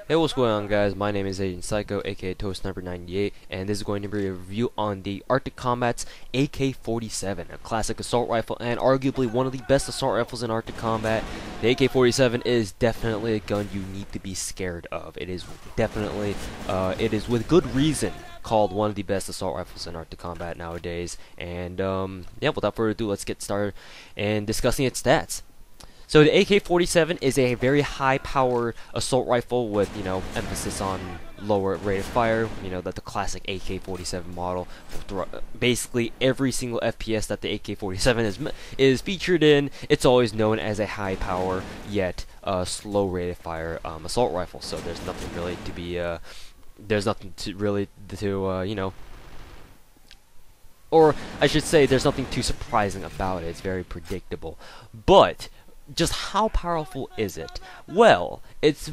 Hey, what's going on, guys? My name is Agent Psycho, aka Toast Number 98, and this is going to be a review on the Arctic Combat's AK-47, a classic assault rifle and arguably one of the best assault rifles in Arctic Combat. The AK-47 is definitely a gun you need to be scared of. It is definitely, it is with good reason called one of the best assault rifles in Arctic Combat nowadays. And yeah, without further ado, let's get started and discussing its stats. So the AK-47 is a very high-powered assault rifle with, emphasis on lower rate of fire. That the classic AK-47 model. Basically, every single FPS that the AK-47 is featured in, it's always known as a high-power yet slow rate of fire assault rifle. So there's nothing really to be, or I should say, there's nothing too surprising about it. It's very predictable, but just how powerful is it? Well, it's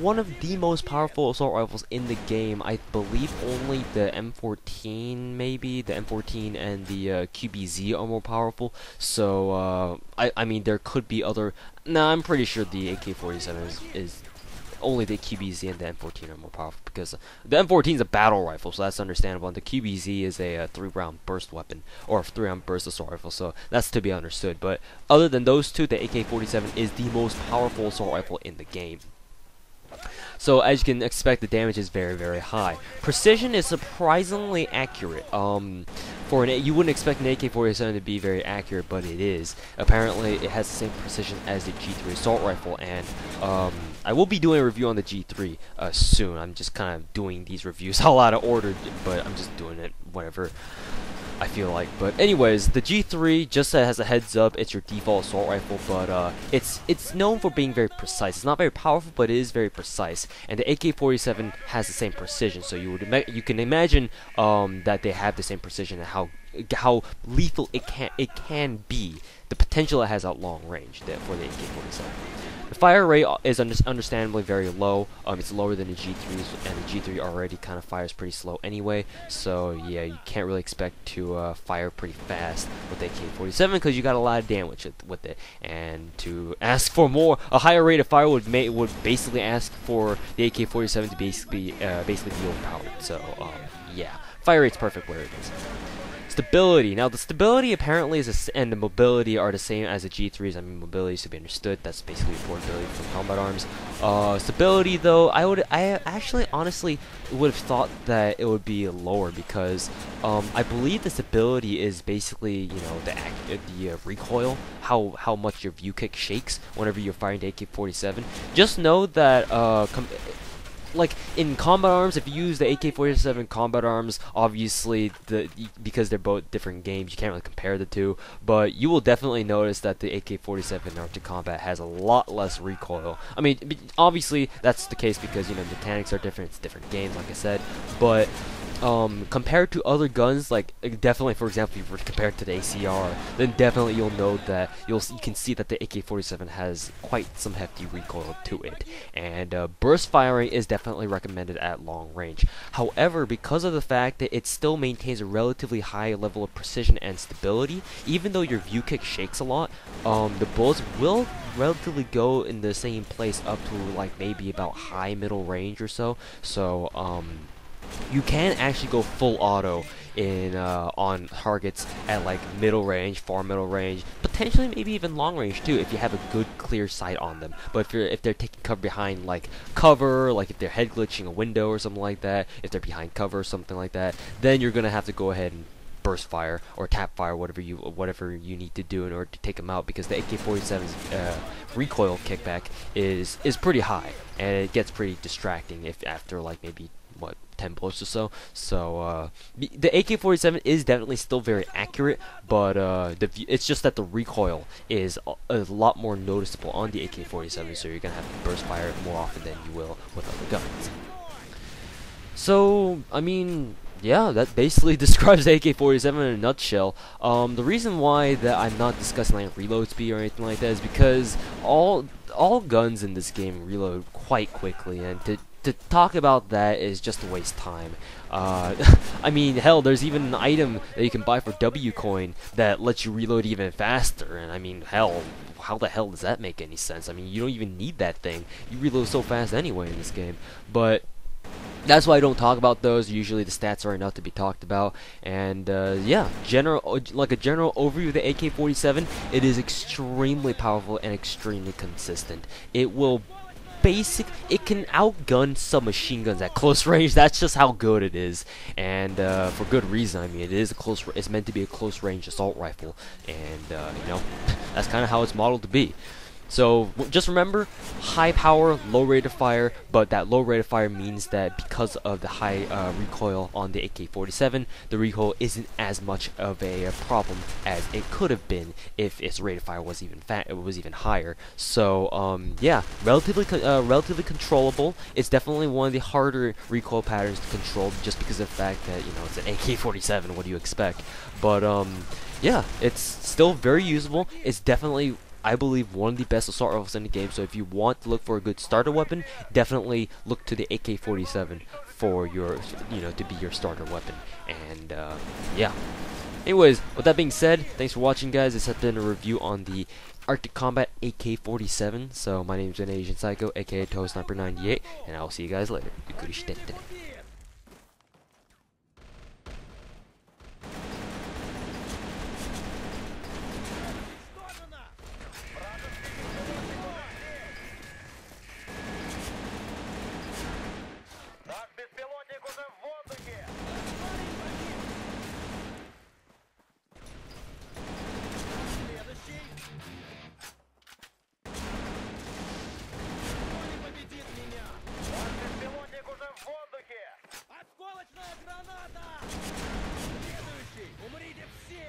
one of the most powerful assault rifles in the game. I believe only the M14, maybe the M14 and the QBZ are more powerful. So I mean, there could be other. No, I'm pretty sure the AK-47 is only the QBZ and the M14 are more powerful, because the M14 is a battle rifle, so that's understandable, and the QBZ is a 3-round burst weapon, or 3-round burst assault rifle, so that's to be understood. But other than those two, the AK-47 is the most powerful assault rifle in the game. So as you can expect, the damage is very, very high. Precision is surprisingly accurate. You wouldn't expect an AK-47 to be very accurate, but it is. Apparently, it has the same precision as the G3 assault rifle, and I will be doing a review on the G3 soon. I'm just kind of doing these reviews all out of order, but I'm just doing it whenever I feel like. But anyways, the G3, just as a heads up, it's your default assault rifle, but it's known for being very precise. It's not very powerful, but it is very precise. And the AK-47 has the same precision, so you can imagine that they have the same precision and how lethal it can be. The potential it has at long range for the AK-47. The fire rate is understandably very low. It's lower than the G3s, and the G3 already kind of fires pretty slow anyway. So yeah, you can't really expect to fire pretty fast with the AK-47 because you got a lot of damage with it. And to ask for a higher rate of fire would basically ask for the AK-47 to basically be overpowered. So yeah, fire rate's perfect where it is. Stability. Now, the stability apparently and the mobility are the same as the G3s. I mean, mobility is to be understood. That's basically portability from combat arms. Stability, though, I actually honestly would have thought that it would be lower, because I believe the stability is basically the recoil, how much your view kick shakes whenever you're firing the AK-47. Just know that like in combat arms, if you use the AK-47 combat arms, obviously because they're both different games, you can't really compare the two, but you will definitely notice that the AK-47 in Arctic Combat has a lot less recoil. I mean, obviously that's the case because mechanics are different, it's different games, like I said, but compared to other guns, like definitely, for example, if you were to compare it to the ACR, then definitely you'll know that you can see that the AK-47 has quite some hefty recoil to it, and burst firing is definitely recommended at long range. However, because of the fact that it still maintains a relatively high level of precision and stability, even though your view kick shakes a lot, the bullets will relatively go in the same place up to like maybe about high middle range or so. So you can actually go full auto on targets at like middle range, far middle range, potentially maybe even long range too, if you have a good clear sight on them. But if they're taking cover behind like if they're head glitching a window or something like that, if they're behind cover or something like that, then you're gonna have to go ahead and burst fire or tap fire, whatever you need to do in order to take them out, because the AK-47's recoil kickback is pretty high, and it gets pretty distracting if after like maybe 10 bullets or so. So the AK-47 is definitely still very accurate, but it's just that the recoil is a lot more noticeable on the AK-47, so you're gonna have to burst fire more often than you will with other guns. So I mean, yeah, that basically describes the AK-47 in a nutshell. The reason why that I'm not discussing like reload speed or anything like that is because all guns in this game reload quite quickly, and to to talk about that is just a waste time. I mean, hell, there's even an item that you can buy for W coin that lets you reload even faster, and I mean, hell, how the hell does that make any sense? I mean, you don't even need that thing. You reload so fast anyway in this game. But that's why I don't talk about those. Usually the stats are enough to be talked about. And yeah, like a general overview of the AK-47, it is extremely powerful and extremely consistent. It can outgun submachine guns at close range. That's just how good it is, and for good reason. I mean, it's meant to be a close range assault rifle, and you know, that's kind of how it's modeled to be. So just remember, high power, low rate of fire, but that low rate of fire means that because of the high recoil on the AK-47, the recoil isn't as much of a problem as it could have been if its rate of fire was even higher. So yeah, relatively controllable. It's definitely one of the harder recoil patterns to control, just because of the fact that, you know, it's an AK-47. What do you expect? But yeah, it's still very usable. It's definitely, I believe, one of the best assault rifles in the game. So if you want to look for a good starter weapon, definitely look to the AK-47 for your, you know, to be your starter weapon. And yeah. Anyways, with that being said, thanks for watching, guys. This has been a review on the Arctic Combat AK-47. So my name is Asian Psycho, aka Toe Sniper 98, and I'll see you guys later. Осколочная граната! Следующий! Умрите все!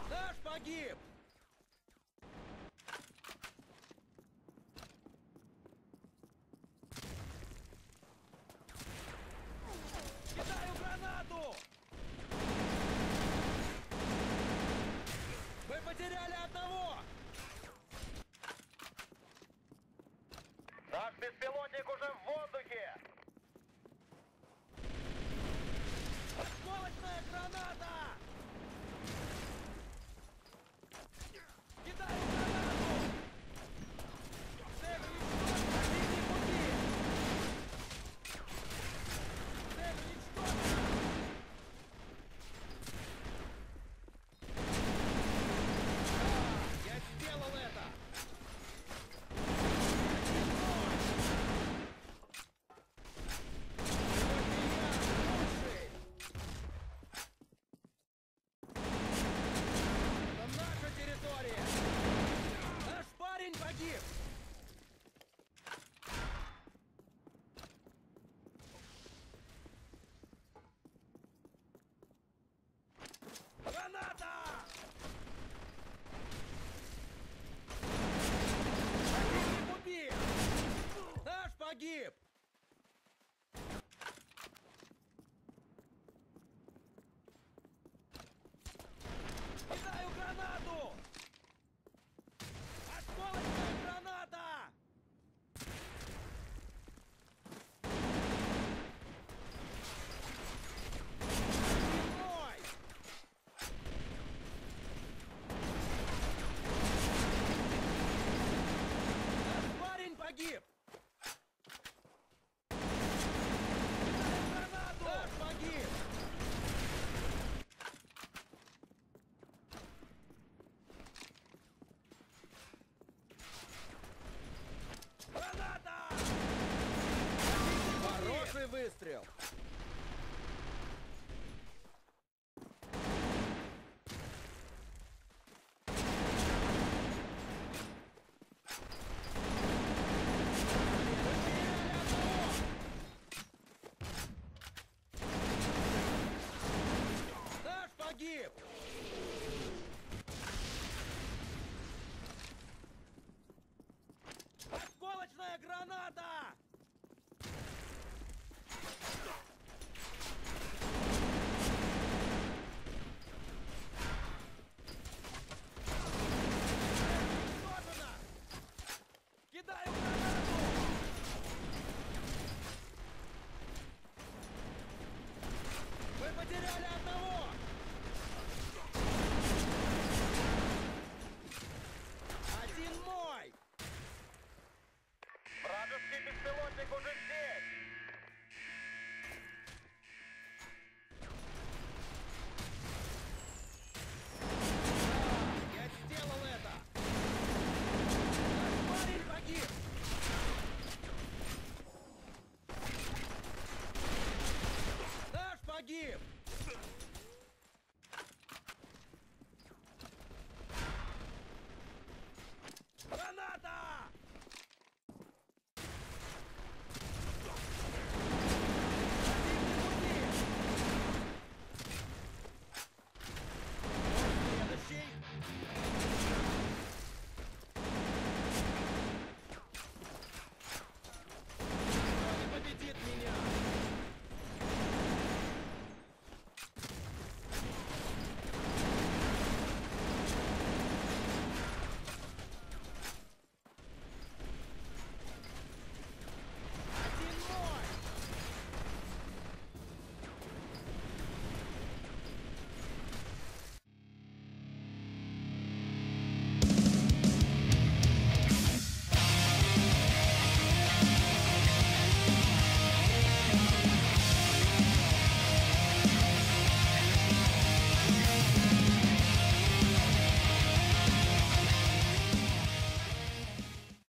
Наш погиб! Кидаю гранату! Мы потеряли одного! Наш беспилотник уже в воздухе! Осколочная граната! Кидаю гранату! Цель уничтожена! Иди пути! Цель уничтожена! Я сделал это! Это наша территория! Наш парень погиб! Граната! Противник убит! Наш погиб! Кидаю гранату! Осколочная граната! Мой! Наш парень погиб! Кидаю гранату! Наш погиб! Граната! Хороший выстрел!